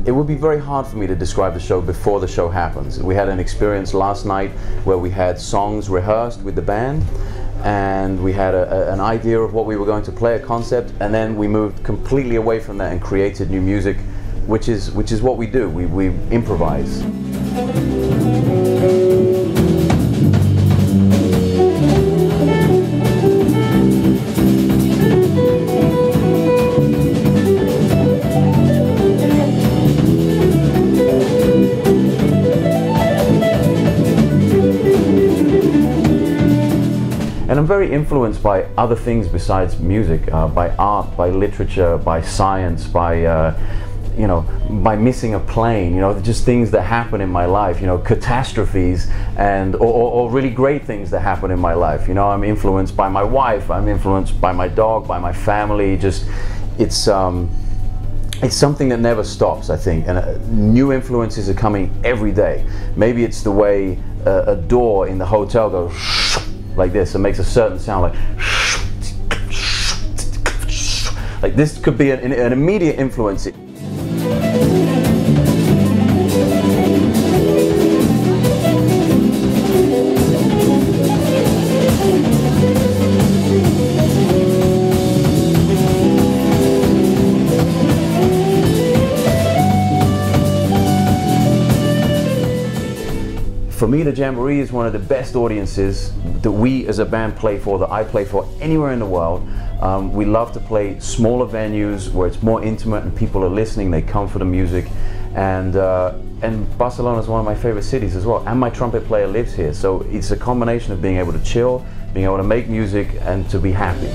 It would be very hard for me to describe the show before the show happens. We had an experience last night where we had songs rehearsed with the band, and we had an idea of what we were going to play, a concept, and then we moved completely away from that and created new music, which is what we do. We improvise. And I'm very influenced by other things besides music, by art, by literature, by science, by you know, by missing a plane, you know, just things that happen in my life, you know, catastrophes, and or really great things that happen in my life. You know, I'm influenced by my wife, I'm influenced by my dog, by my family. Just it's something that never stops, I think, and new influences are coming every day. Maybe it's the way a door in the hotel goes like this and makes a certain sound, like this could be an immediate influence. For me, the Jamboree is one of the best audiences that we as a band play for, that I play for anywhere in the world. We love to play smaller venues where it's more intimate and people are listening, they come for the music. And Barcelona is one of my favorite cities as well, and my trumpet player lives here. So it's a combination of being able to chill, being able to make music, and to be happy.